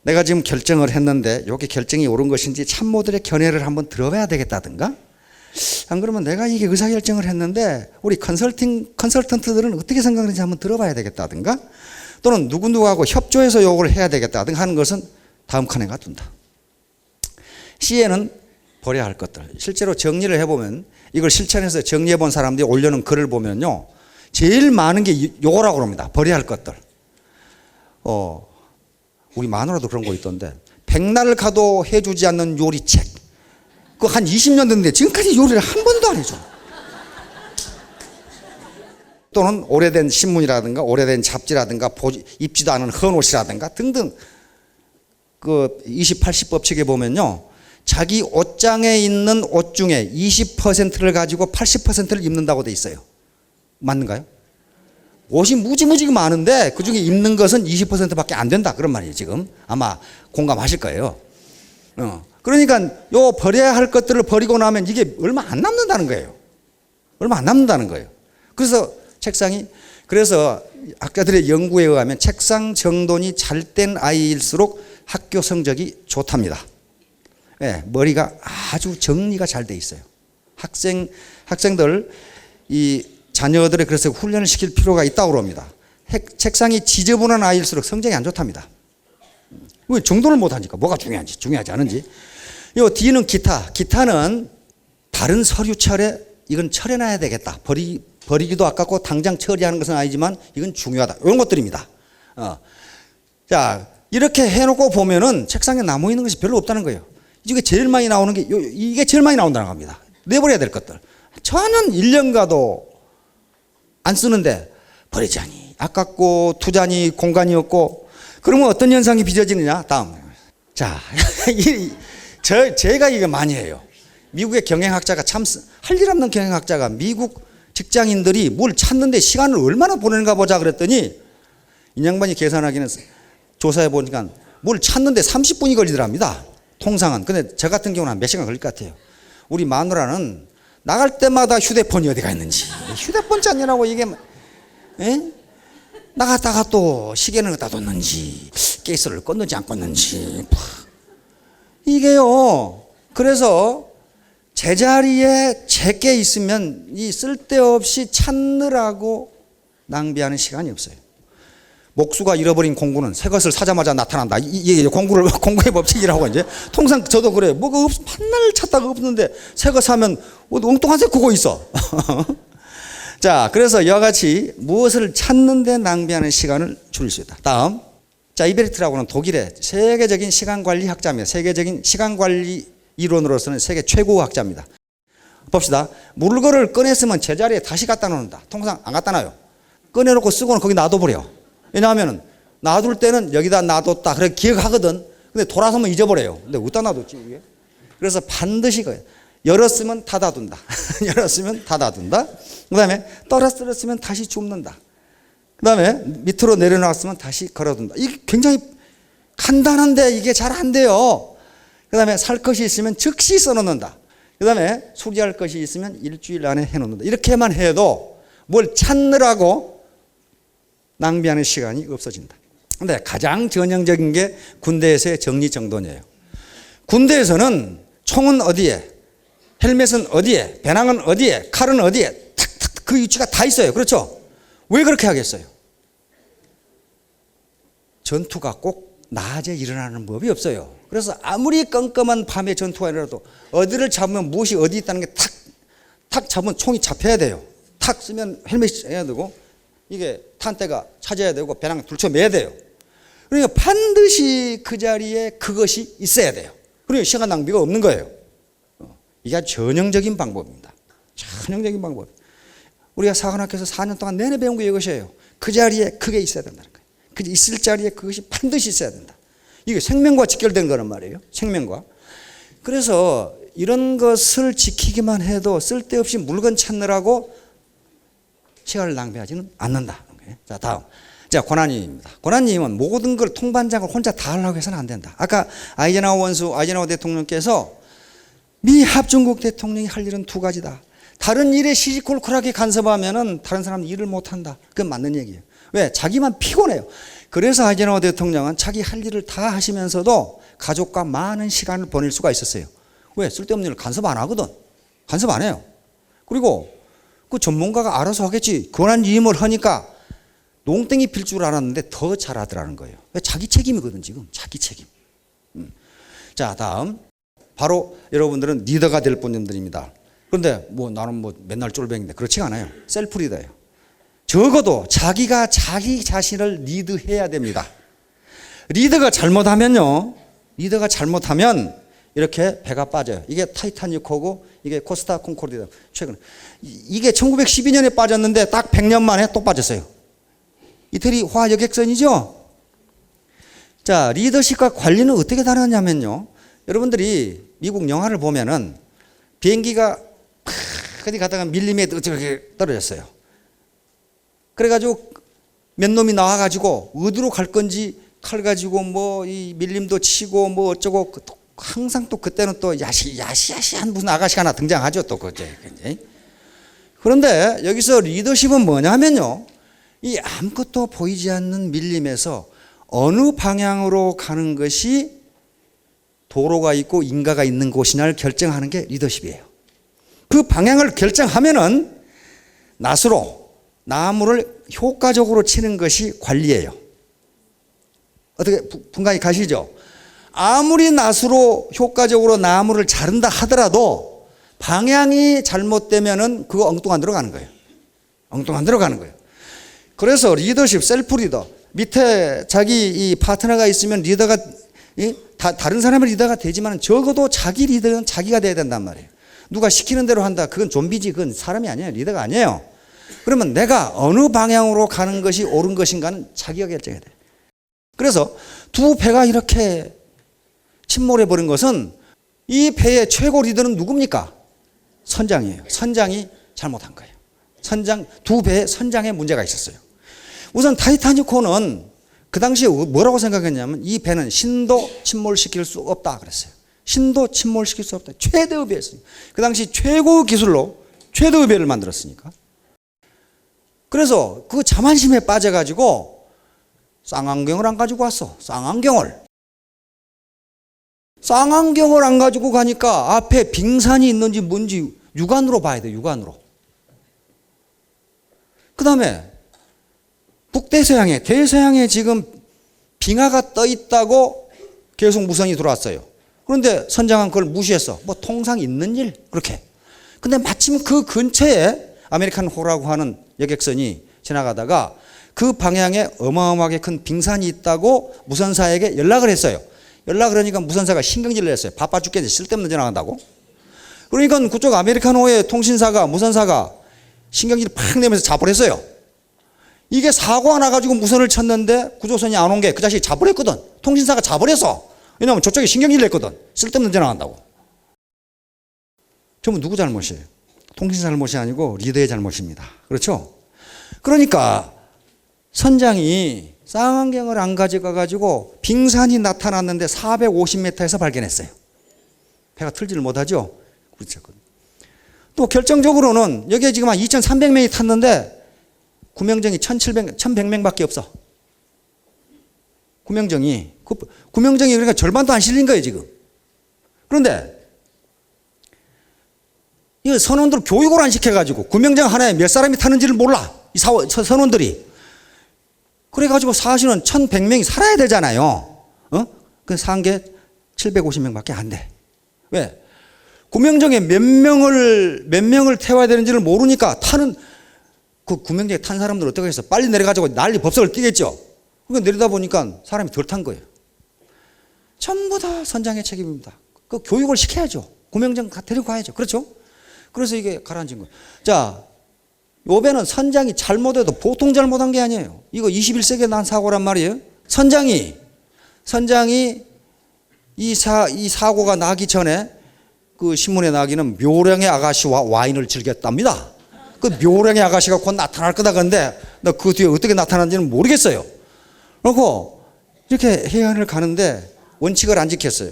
내가 지금 결정을 했는데 이게 결정이 옳은 것인지 참모들의 견해를 한번 들어봐야 되겠다든가, 안 그러면 내가 이게 의사결정을 했는데 우리 컨설턴트들은 어떻게 생각하는지 한번 들어봐야 되겠다든가, 또는 누구누구하고 협조해서 요걸 해야 되겠다든가 하는 것은 다음 칸에 가둔다. C에는 버려야 할 것들. 실제로 정리를 해보면 이걸 실천해서 정리해 본 사람들이 올려놓은 글을 보면요, 제일 많은 게 요거라고 합니다. 버려야 할 것들. 우리 마누라도 그런 거 있던데, 백날 가도 해주지 않는 요리책. 그거 한 20년 됐는데 지금까지 요리를 한 번도 안 해줘. 또는 오래된 신문이라든가 오래된 잡지라든가 입지도 않은 헌옷이라든가 등등. 그 20-80 법칙에 보면요, 자기 옷장에 있는 옷 중에 20%를 가지고 80%를 입는다고 돼 있어요. 맞는가요? 옷이 무지무지 많은데 그중에 입는 것은 20%밖에 안 된다, 그런 말이에요. 지금 아마 공감하실 거예요. 그러니까 요 버려야 할 것들을 버리고 나면 이게 얼마 안 남는다는 거예요. 얼마 안 남는다는 거예요. 그래서 그래서 학자들의 연구에 의하면 책상 정돈이 잘 된 아이일수록 학교 성적이 좋답니다. 네, 머리가 아주 정리가 잘 돼 있어요. 학생들 이 자녀들의 그래서 훈련을 시킬 필요가 있다고 합니다. 책상이 지저분한 아이일수록 성적이 안 좋답니다. 왜 정돈을 못 하니까 뭐가 중요하지 않은지. 요 D는 기타는 다른 서류 철에 이건 처리해놔야 되겠다. 버리기도 아깝고 당장 처리하는 것은 아니지만 이건 중요하다. 이런 것들입니다. 자, 이렇게 해놓고 보면은 책상에 남아 있는 것이 별로 없다는 거예요. 이게 제일 많이 나오는 게 이게 제일 많이 나온다는 겁니다. 내버려야 될 것들. 저는 1년 가도 안 쓰는데 버리자니 아깝고 투자니 공간이 없고, 그러면 어떤 현상이 빚어지느냐. 다음. 자, 제가 이거 많이 해요. 미국의 경영학자가 참 할 일 없는 경영학자가 미국 직장인들이 뭘 찾는데 시간을 얼마나 보내는가 보자 그랬더니 이 양반이 계산하기는 조사해 보니까 뭘 찾는데 30분이 걸리더랍니다. 통상은. 근데 저 같은 경우는 한 몇 시간 걸릴 것 같아요. 우리 마누라는 나갈 때마다 휴대폰이 어디가 있는지, 휴대폰 찾느라고 이게 나갔다가 또 시계는 어디다 뒀는지, 케이스를 껐는지 안 껐는지, 이게요. 그래서 제자리에 제게 있으면 이 쓸데없이 찾느라고 낭비하는 시간이 없어요. 목수가 잃어버린 공구는 새 것을 사자마자 나타난다. 이게 공구의 법칙이라고 이제 통상 저도 그래요. 뭐가 판날 찾다가 없는데 새 거 사면 엉뚱한 새 그거 있어. 자, 그래서 이와 같이 무엇을 찾는데 낭비하는 시간을 줄일 수 있다. 다음. 자, 이베리트라고는 독일의 세계적인 시간관리 학자입니다. 세계적인 시간관리 이론으로서는 세계 최고 학자입니다. 봅시다. 물건을 꺼냈으면 제자리에 다시 갖다 놓는다. 통상 안 갖다 놔요. 꺼내놓고 쓰고는 거기 놔둬버려. 왜냐하면 놔둘 때는 여기다 놔뒀다 그래 기억하거든. 근데 돌아서면 잊어버려요. 근데 어디다 놔뒀지 이게? 그래서 반드시 열었으면 닫아둔다. 열었으면 닫아둔다. 그 다음에 떨어뜨렸으면 다시 줍는다. 그 다음에 밑으로 내려놨으면 다시 걸어둔다. 이게 굉장히 간단한데 이게 잘 안 돼요. 그 다음에 살 것이 있으면 즉시 써놓는다. 그 다음에 수리할 것이 있으면 일주일 안에 해놓는다. 이렇게만 해도 뭘 찾느라고 낭비하는 시간이 없어진다. 근데 가장 전형적인 게 군대에서의 정리정돈이에요. 군대에서는 총은 어디에, 헬멧은 어디에, 배낭은 어디에, 칼은 어디에, 탁탁 그 위치가 다 있어요. 그렇죠? 왜 그렇게 하겠어요? 전투가 꼭 낮에 일어나는 법이 없어요. 그래서 아무리 껌껌한 밤에 전투가 일어나도 어디를 잡으면 무엇이 어디 있다는 게 탁 잡으면 총이 잡혀야 돼요. 탁 쓰면 헬멧이 해야 되고, 이게 탄대가 찾아야 되고, 배낭 둘쳐매야 돼요. 그러니까 반드시 그 자리에 그것이 있어야 돼요. 그러니까 시간 낭비가 없는 거예요. 이게 전형적인 방법입니다. 전형적인 방법. 우리가 사관학교에서 4년 동안 내내 배운 게 이것이에요. 그 자리에 그게 있어야 된다는 거예요. 그 있을 자리에 그것이 반드시 있어야 된다. 이게 생명과 직결된 거란 말이에요. 생명과. 그래서 이런 것을 지키기만 해도 쓸데없이 물건 찾느라고 시간을 낭비하지는 않는다. 자, 다음. 자, 권한님입니다. 권한님은 모든 걸 통반장을 혼자 다 하려고 해서는 안 된다. 아까 아이젠하워 대통령께서 미 합중국 대통령이 할 일은 두 가지다. 다른 일에 시시콜콜하게 간섭하면은 다른 사람은 일을 못 한다. 그건 맞는 얘기예요. 왜? 자기만 피곤해요. 그래서 아이젠하워 대통령은 자기 할 일을 다 하시면서도 가족과 많은 시간을 보낼 수가 있었어요. 왜? 쓸데없는 일을 간섭 안 하거든. 간섭 안 해요. 그리고 그 전문가가 알아서 하겠지. 권한임을 하니까 농땡이 필 줄 알았는데 더 잘하더라는 거예요. 자기 책임이거든, 지금. 자기 책임. 자, 다음. 바로 여러분들은 리더가 될 분들입니다. 그런데 나는 맨날 쫄병인데 그렇지 않아요. 셀프 리더예요. 적어도 자기가 자기 자신을 리드해야 됩니다. 리더가 잘못하면 이렇게 배가 빠져요. 이게 타이타닉호고 이게 코스타 콩코르디아. 최근에 이게 1912년에 빠졌는데 딱 100년 만에 또 빠졌어요. 이태리 화여객선이죠. 자, 리더십과 관리는 어떻게 다르냐면요. 여러분들이 미국 영화를 보면은 비행기가 어디 가다가 밀림에 어떻게 떨어졌어요. 그래가지고 몇 놈이 나와가지고 어디로 갈 건지 칼 가지고 이 밀림도 치고 어쩌고 항상 또 그때는 또 야시한 무슨 아가씨가 하나 등장하죠. 또 그제. 그런데 여기서 리더십은 뭐냐면요. 이 아무것도 보이지 않는 밀림에서 어느 방향으로 가는 것이 도로가 있고 인가가 있는 곳이냐를 결정하는 게 리더십이에요. 그 방향을 결정하면은 낫으로 나무를 효과적으로 치는 것이 관리예요. 어떻게 분간이 가시죠? 아무리 낫으로 효과적으로 나무를 자른다 하더라도 방향이 잘못되면은 그거 엉뚱한 데로 가는 거예요. 엉뚱한 데로 가는 거예요. 그래서 리더십, 셀프 리더. 밑에 자기 이 파트너가 있으면 리더가 다른 사람의 리더가 되지만 적어도 자기 리더는 자기가 돼야 된단 말이에요. 누가 시키는 대로 한다. 그건 좀비지. 그건 사람이 아니에요. 리더가 아니에요. 그러면 내가 어느 방향으로 가는 것이 옳은 것인가는 자기가 결정해야 돼요. 그래서 두 배가 이렇게 침몰해버린 것은 이 배의 최고 리더는 누굽니까? 선장이에요. 선장이 잘못한 거예요. 두 배의 선장에 문제가 있었어요. 우선 타이타닉호는 그 당시에 뭐라고 생각했냐면 이 배는 신도 침몰시킬 수 없다 그랬어요. 신도 침몰시킬 수 없다. 최대의 배였어요. 그 당시 최고 기술로 최대의 배를 만들었으니까. 그래서 그 자만심에 빠져가지고 쌍안경을 안 가지고 왔어. 쌍안경을 안 가지고 가니까 앞에 빙산이 있는지 뭔지 육안으로 봐야 돼. 육안으로. 그 다음에 북대서양에 대서양에 지금 빙하가 떠 있다고 계속 무선이 들어왔어요. 그런데 선장은 그걸 무시했어. 통상 있는 일 그렇게. 근데 마침 그 근처에 아메리칸 호라고 하는 여객선이 지나가다가 그 방향에 어마어마하게 큰 빙산이 있다고 무선사에게 연락을 했어요. 연락을 하니까 무선사가 신경질을 했어요. 바빠 죽겠지. 쓸데없는 지나간다고. 그러니까 그쪽 아메리칸호의 통신사가 무선사가 신경질을 팍 내면서 잡으랬어요. 이게 사고가 나가지고 무선을 쳤는데 구조선이 안 온 게 그 자식이 잡으랬거든. 통신사가 잡으랬어. 왜냐하면 저쪽에 신경질을 했거든. 쓸데없는 지나간다고. 전부 누구 잘못이에요? 통신사 잘못이 아니고 리더의 잘못입니다. 그렇죠? 그러니까 선장이 쌍안경을 안 가져가가지고 빙산이 나타났는데 450m에서 발견했어요. 배가 틀지를 못하죠? 그렇죠. 또 결정적으로는 여기에 지금 한 2,300명이 탔는데 구명정이 1100명밖에 없어. 구명정이. 구명정이 그러니까 절반도 안 실린 거예요, 지금. 그런데 이 선원들 교육을 안 시켜가지고 구명정 하나에 몇 사람이 타는지를 몰라. 이 선원들이. 그래가지고 사실은 1100명이 살아야 되잖아요. 그 산 게 750명밖에 안 돼. 왜? 구명정에 몇 명을 태워야 되는지를 모르니까 그 구명정에 탄 사람들 어떻게 해서 빨리 내려가지고 난리 법석을 띄겠죠. 그러니까 내리다 보니까 사람이 덜 탄 거예요. 전부 다 선장의 책임입니다. 그 교육을 시켜야죠. 구명정 데리고 가야죠. 그렇죠? 그래서 이게 가라앉은 거예요. 자, 요배는 선장이 잘못해도 보통 잘못한 게 아니에요. 이거 21세기에 난 사고란 말이에요. 선장이 이 사고가 나기 전에 그 신문에 나기는 묘령의 아가씨와 와인을 즐겼답니다. 그 묘령의 아가씨가 곧 나타날 거다. 그런데 나 그 뒤에 어떻게 나타나는지는 모르겠어요. 그리고 이렇게 해안을 가는데 원칙을 안 지켰어요.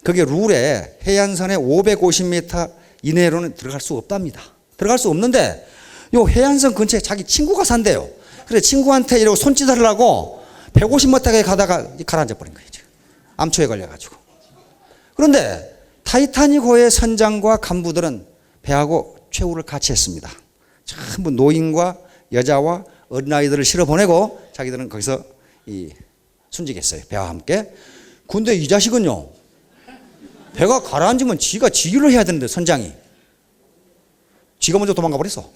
그게 룰에 해안선에 550m 이내로는 들어갈 수 없답니다. 들어갈 수 없는데 요 해안선 근처에 자기 친구가 산대요. 그래 친구한테 이러고 손짓하려고 150m까지 가다가 가라앉아 버린 거예요. 지금. 암초에 걸려가지고. 그런데 타이타닉호의 선장과 간부들은 배하고 최후를 같이 했습니다. 전부 노인과 여자와 어린아이들을 실어 보내고 자기들은 거기서 순직했어요. 배와 함께. 근데 이 자식은요, 배가 가라앉으면 지가 지휘를 해야 되는데 선장이 지가 먼저 도망가 버렸어.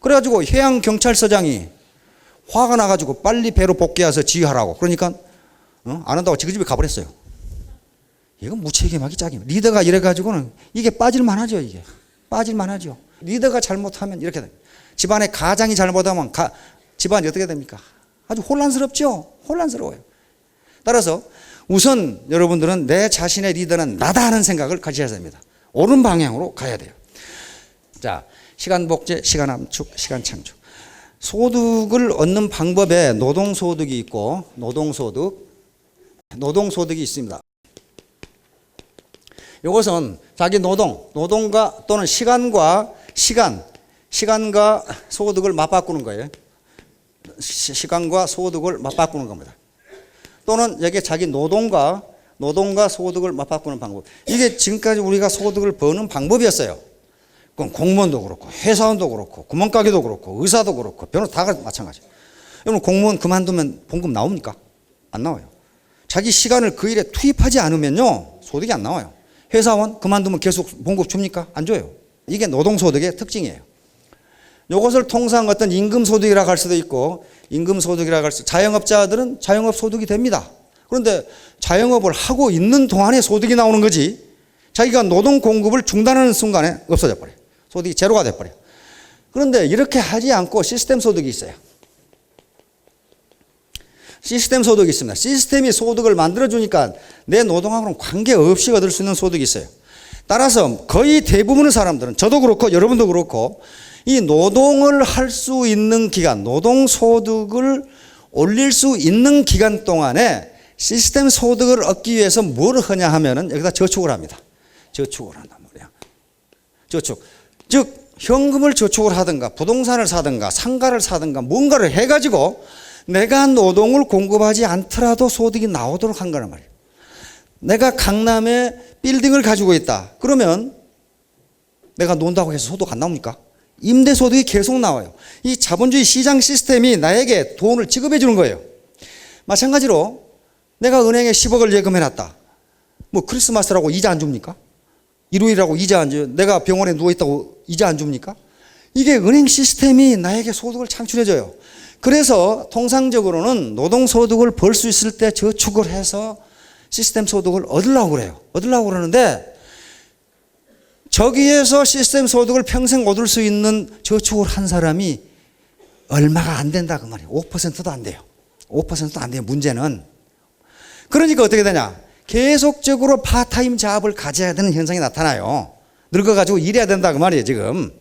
그래가지고 해양경찰서장이 화가 나가지고 빨리 배로 복귀해서 지휘하라고. 그러니까 안 한다고 지그 집에 가버렸어요. 이건 무책임하기 짝이에요. 리더가 이래가지고는 이게 빠질만하죠. 이게 빠질만하죠. 리더가 잘못하면 이렇게 됩니다. 집안의 가장이 잘못하면 집안이 어떻게 됩니까? 아주 혼란스럽죠. 혼란스러워요. 따라서 우선 여러분들은 내 자신의 리더는 나다 하는 생각을 가져야 됩니다. 옳은 방향으로 가야 돼요. 자, 시간 복제, 시간 함축, 시간 창출. 소득을 얻는 방법에 노동소득이 있고 노동소득이 있습니다. 이것은 자기 노동과 또는 시간과 소득을 맞바꾸는 거예요. 시간과 소득을 맞바꾸는 겁니다. 또는 여기 자기 노동과 소득을 맞바꾸는 방법. 이게 지금까지 우리가 소득을 버는 방법이었어요. 그럼 공무원도 그렇고 회사원도 그렇고 구멍가게도 그렇고 의사도 그렇고 변호사 다 마찬가지예요. 여러분 공무원 그만두면 봉급 나옵니까? 안 나와요. 자기 시간을 그 일에 투입하지 않으면요 소득이 안 나와요. 회사원 그만두면 계속 봉급 줍니까? 안 줘요. 이게 노동소득의 특징이에요. 이것을 통상 어떤 임금소득이라고 할 수도 있고 임금소득이라고 할 수, 자영업자들은 자영업소득이 됩니다. 그런데 자영업을 하고 있는 동안에 소득이 나오는 거지 자기가 노동 공급을 중단하는 순간에 없어져 버려요. 소득이 제로가 돼버려요. 그런데 이렇게 하지 않고 시스템 소득이 있어요. 시스템 소득이 있습니다. 시스템이 소득을 만들어주니까 내 노동하고는 관계없이 얻을 수 있는 소득이 있어요. 따라서 거의 대부분의 사람들은 저도 그렇고 여러분도 그렇고 이 노동을 할 수 있는 기간, 노동소득을 올릴 수 있는 기간 동안에 시스템 소득을 얻기 위해서 뭘 하냐 하면은 여기다 저축을 합니다. 저축을 한단 말이야. 저축. 즉, 현금을 저축을 하든가 부동산을 사든가 상가를 사든가 뭔가를 해가지고 내가 노동을 공급하지 않더라도 소득이 나오도록 한 거란 말이에요. 내가 강남에 빌딩을 가지고 있다. 그러면 내가 논다고 해서 소득 안 나옵니까? 임대소득이 계속 나와요. 이 자본주의 시장 시스템이 나에게 돈을 지급해 주는 거예요. 마찬가지로 내가 은행에 10억을 예금해놨다. 뭐 크리스마스라고 이자 안 줍니까? 일요일이라고 이자 안 줘요. 내가 병원에 누워있다고 이자 안 줍니까? 이게 은행 시스템이 나에게 소득을 창출해줘요. 그래서 통상적으로는 노동소득을 벌 수 있을 때 저축을 해서 시스템 소득을 얻으려고 그래요. 얻으려고 그러는데 저기에서 시스템 소득을 평생 얻을 수 있는 저축을 한 사람이 얼마가 안 된다 그 말이에요. 5%도 안 돼요. 5%도 안 돼요. 문제는. 그러니까 어떻게 되냐. 계속적으로 파타임 잡을 가져야 되는 현상이 나타나요. 늙어가지고 일해야 된다 그 말이에요 지금.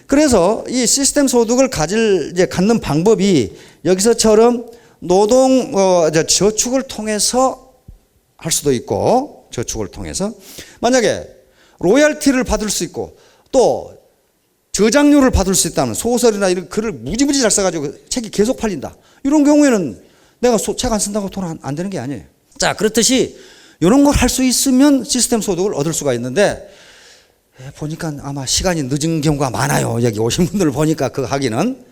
그래서 이 시스템 소득을 갖는 방법이 여기서처럼 저축을 통해서 할 수도 있고 저축을 통해서 만약에 로열티를 받을 수 있고 또 저작료를 받을 수 있다면 소설이나 이런 글을 무지무지 잘 써가지고 책이 계속 팔린다. 이런 경우에는 내가 책 안 쓴다고 돈 안 되는 게 아니에요. 자, 그렇듯이 이런 걸 할 수 있으면 시스템 소득을 얻을 수가 있는데 보니까 아마 시간이 늦은 경우가 많아요. 여기 오신 분들을 보니까 그거 하기는.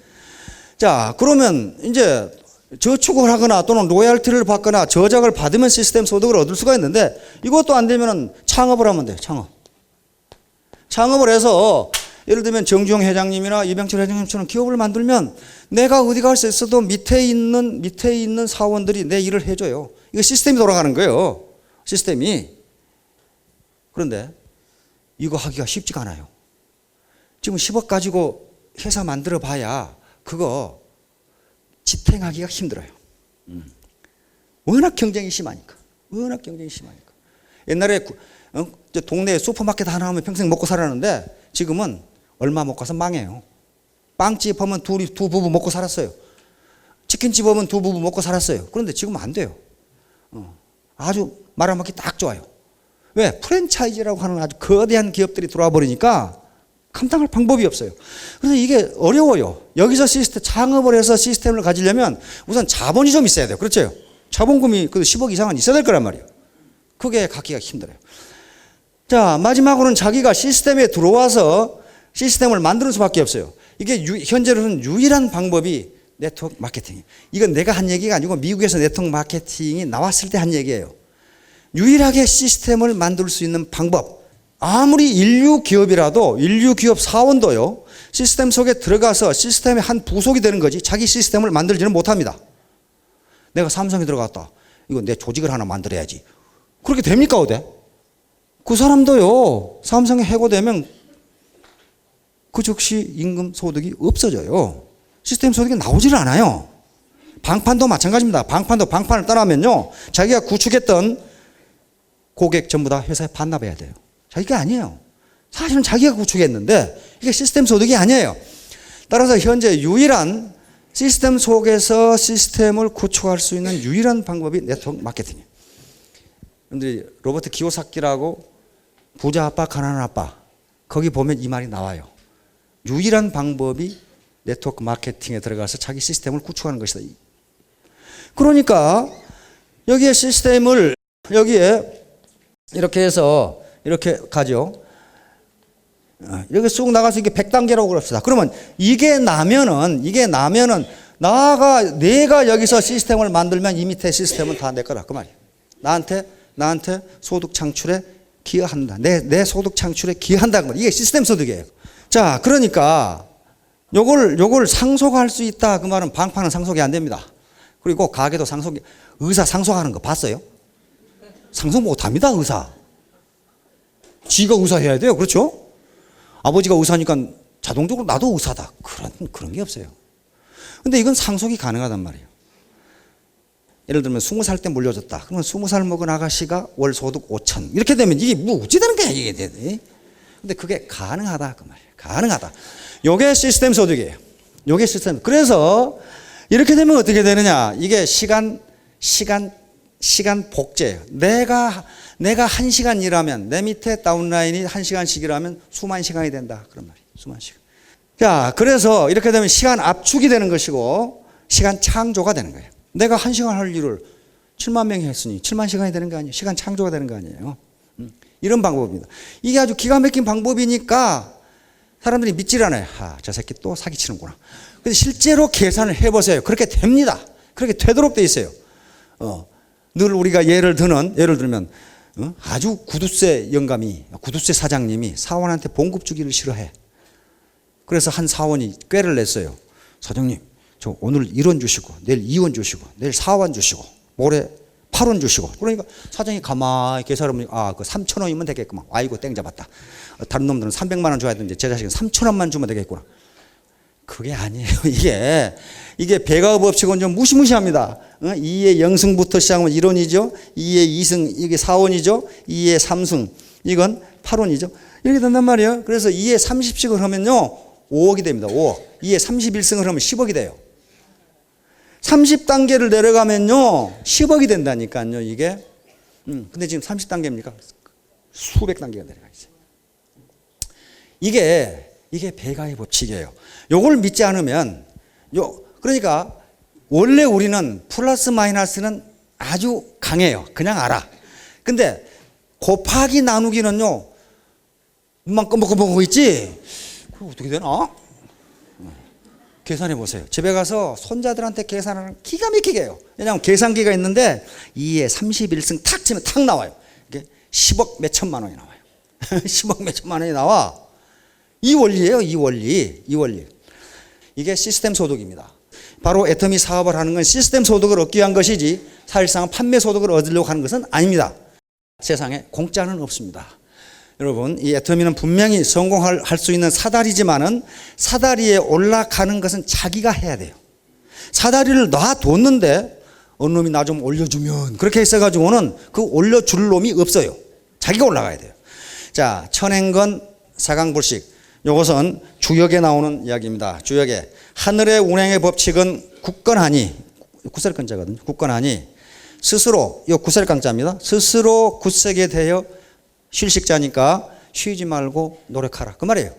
자, 그러면 이제 저축을 하거나 또는 로열티를 받거나 저작을 받으면 시스템 소득을 얻을 수가 있는데 이것도 안 되면 창업을 하면 돼요. 창업을 해서 예를 들면 정주영 회장님이나 이병철 회장님처럼 기업을 만들면 내가 어디 갈 수 있어도 밑에 있는 사원들이 내 일을 해줘요. 이거 시스템이 돌아가는 거예요. 시스템이. 그런데 이거 하기가 쉽지가 않아요. 지금 10억 가지고 회사 만들어 봐야 그거 지탱하기가 힘들어요. 워낙 경쟁이 심하니까. 옛날에 동네에 슈퍼마켓 하나 하면 평생 먹고 살았는데 지금은 얼마 못 가서 망해요. 빵집 하면 두 부부 먹고 살았어요. 치킨집 하면 두 부부 먹고 살았어요. 그런데 지금은 안 돼요. 아주 말아먹기 딱 좋아요. 왜? 프랜차이즈라고 하는 아주 거대한 기업들이 들어와 버리니까 감당할 방법이 없어요. 그래서 이게 어려워요. 여기서 창업을 해서 시스템을 가지려면 우선 자본이 좀 있어야 돼요. 그렇죠? 자본금이 10억 이상은 있어야 될 거란 말이에요. 그게 갖기가 힘들어요. 자, 마지막으로는 자기가 시스템에 들어와서 시스템을 만드는 수밖에 없어요. 이게 현재로는 유일한 방법이 네트워크 마케팅이에요. 이건 내가 한 얘기가 아니고 미국에서 네트워크 마케팅이 나왔을 때 한 얘기예요. 유일하게 시스템을 만들 수 있는 방법. 아무리 인류 기업이라도 인류 기업 사원도요. 시스템 속에 들어가서 시스템의 한 부속이 되는 거지 자기 시스템을 만들지는 못합니다. 내가 삼성에 들어갔다. 이거 내 조직을 하나 만들어야지. 그렇게 됩니까 어때? 그 사람도요. 삼성에 해고되면 그 즉시 임금 소득이 없어져요. 시스템 소득이 나오지를 않아요. 방판도 마찬가지입니다. 방판을 떠나면요. 자기가 구축했던 고객 전부 다 회사에 반납해야 돼요. 자기가 아니에요. 사실은 자기가 구축했는데 이게 시스템 소득이 아니에요. 따라서 현재 유일한 시스템 속에서 시스템을 구축할 수 있는 유일한 방법이 네트워크 마케팅이에요. 그런데 로버트 키오사키라고 부자 아빠, 가난한 아빠 거기 보면 이 말이 나와요. 유일한 방법이 네트워크 마케팅에 들어가서 자기 시스템을 구축하는 것이다. 그러니까 여기에 시스템을 여기에 이렇게 해서 이렇게 가죠. 여기 쑥 나가서 이게 100단계라고 그럽시다. 그러면 이게 나면은 내가 여기서 시스템을 만들면 이 밑에 시스템은 다 내 거다. 그 말이에요. 나한테 소득 창출에 기여한다. 내 소득 창출에 기여한다. 그 말이에요. 이게 시스템 소득이에요. 자, 그러니까 요걸 상속할 수 있다. 그 말은 방판은 상속이 안 됩니다. 그리고 가게도 의사 상속하는 거 봤어요? 상속 못 합니다, 의사. 지가 의사 해야 돼요. 그렇죠? 아버지가 의사니까 자동적으로 나도 의사다. 그런 게 없어요. 근데 이건 상속이 가능하단 말이에요. 예를 들면 20살 때 물려줬다. 그러면 20살 먹은 아가씨가 월 소득 5천. 이렇게 되면 이게 뭐 어찌 되는 거야, 이게. 근데 그게 가능하다. 그 말이에요. 가능하다. 요게 시스템 소득이에요. 요게 시스템. 그래서 이렇게 되면 어떻게 되느냐. 이게 시간 복제예요. 내가 1시간 일하면 내 밑에 다운라인이 1시간씩 일하면 수만 시간이 된다. 그런 말이에요. 수만 시간. 자, 그래서 이렇게 되면 시간 압축이 되는 것이고 시간 창조가 되는 거예요. 내가 1시간 할 일을 7만 명이 했으니 7만 시간이 되는 거 아니에요. 시간 창조가 되는 거 아니에요. 이런 방법입니다. 이게 아주 기가 막힌 방법이니까 사람들이 믿질 않아요. 저 새끼 또 사기치는구나. 근데 실제로 계산을 해보세요. 그렇게 됩니다. 그렇게 되도록 돼 있어요. 늘 우리가 예를 들면 아주 구두쇠 사장님이 사원한테 봉급 주기를 싫어해. 그래서 한 사원이 꾀를 냈어요. 사장님, 저 오늘 1원 주시고 내일 2원 주시고 내일 4원 주시고 모레 8원 주시고. 그러니까 사장이 가만히 계산하면 그 3,000원이면 되겠구만. 아이고 땡 잡았다. 다른 놈들은 300만 원 줘야 되는데 제 자식은 3,000원만 주면 되겠구나. 그게 아니에요. 이게 배가업 법칙은 좀 무시무시합니다. 2의 0승부터 시작하면 1원이죠. 2의 2승 이게 4원이죠. 2의 3승 이건 8원이죠. 이렇게 된단 말이에요. 그래서 2의 30씩을 하면요 5억이 됩니다. 5억. 2의 31승을 하면 10억이 돼요. 30단계를 내려가면요 10억이 된다니까요. 이게 근데 지금 30단계입니까? 수백 단계가 내려가 있어요. 이게 이게 배가의 법칙이에요. 요걸 믿지 않으면 그러니까 원래 우리는 플러스 마이너스는 아주 강해요. 그냥 알아. 근데 곱하기 나누기는요, 눈만 껌뻑껌뻑하고 있지? 그럼 어떻게 되나? 계산해 보세요. 집에 가서 손자들한테 계산하는 기가 막히게 해요. 왜냐하면 계산기가 있는데 2에 31승 탁 치면 탁 나와요. 이게 10억 몇 천만 원이 나와요. 10억 몇 천만 원이 나와. 이 원리예요. 이 원리. 이게 시스템 소득입니다. 바로 애터미 사업을 하는 건 시스템 소득을 얻기 위한 것이지 사실상 판매 소득을 얻으려고 하는 것은 아닙니다. 세상에 공짜는 없습니다. 여러분, 이 애터미는 분명히 성공할 수 있는 사다리지만은 사다리에 올라가는 것은 자기가 해야 돼요. 사다리를 놔뒀는데 어느 놈이 나 좀 올려주면 그렇게 있어가지고는 그 올려줄 놈이 없어요. 자기가 올라가야 돼요. 자, 천행건 사강불식. 이것은 주역에 나오는 이야기입니다. 주역에 하늘의 운행의 법칙은 굳건하니, 굳셀건자거든요. 굳건하니 스스로, 이 굳셀강자입니다. 스스로 굳세게 되어 쉴식자니까 쉬지 말고 노력하라. 그 말이에요.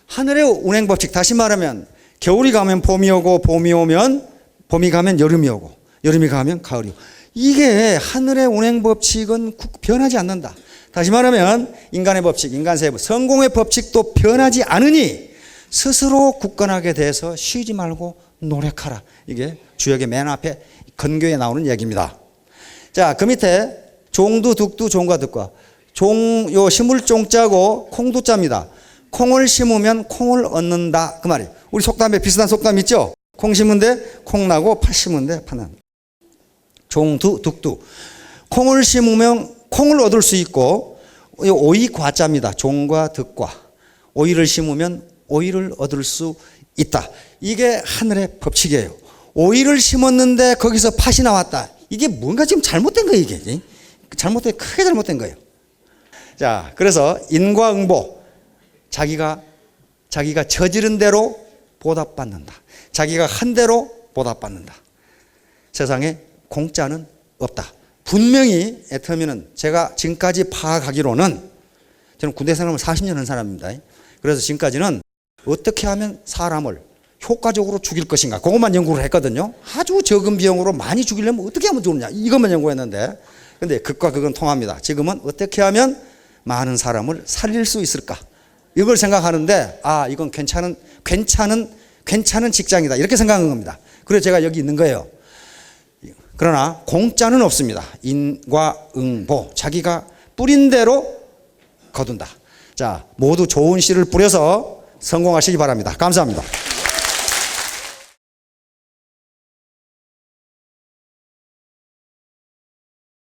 하늘의 운행 법칙, 다시 말하면 겨울이 가면 봄이 오고, 봄이 오면 봄이 가면 여름이 오고, 여름이 가면 가을이 오고. 이게 하늘의 운행 법칙은 변하지 않는다. 다시 말하면 인간의 법칙, 인간세법, 성공의 법칙도 변하지 않으니 스스로 굳건하게 돼서 쉬지 말고 노력하라. 이게 주역의 맨 앞에 건교에 나오는 얘기입니다. 자, 그 밑에 종두, 득두, 종과 득과. 요 심을 종자고 콩두자입니다. 콩을 심으면 콩을 얻는다. 그 말이에요. 우리 속담에 비슷한 속담 있죠? 콩 심은데 콩 나고 팥 심은데 팥 나는. 종두, 득두. 콩을 심으면 콩을 얻을 수 있고, 오이 과자입니다. 종과 득과. 오이를 심으면 오이를 얻을 수 있다. 이게 하늘의 법칙이에요. 오이를 심었는데 거기서 팥이 나왔다. 이게 뭔가 지금 잘못된 거예요, 이게. 크게 잘못된 거예요. 자, 그래서 인과응보. 자기가 저지른 대로 보답받는다. 자기가 한 대로 보답받는다. 세상에 공짜는 없다. 분명히 애터미는 제가 지금까지 파악하기로는, 저는 군대 생활을 40년 한 사람입니다. 그래서 지금까지는 어떻게 하면 사람을 효과적으로 죽일 것인가, 그것만 연구를 했거든요. 아주 적은 비용으로 많이 죽이려면 어떻게 하면 좋느냐, 이것만 연구했는데, 근데 극과 극은 통합니다. 지금은 어떻게 하면 많은 사람을 살릴 수 있을까, 이걸 생각하는데, 아, 이건 괜찮은 직장이다, 이렇게 생각한 겁니다. 그래서 제가 여기 있는 거예요. 그러나 공짜는 없습니다. 인과응보. 자기가 뿌린 대로 거둔다. 자, 모두 좋은 씨를 뿌려서 성공하시기 바랍니다. 감사합니다.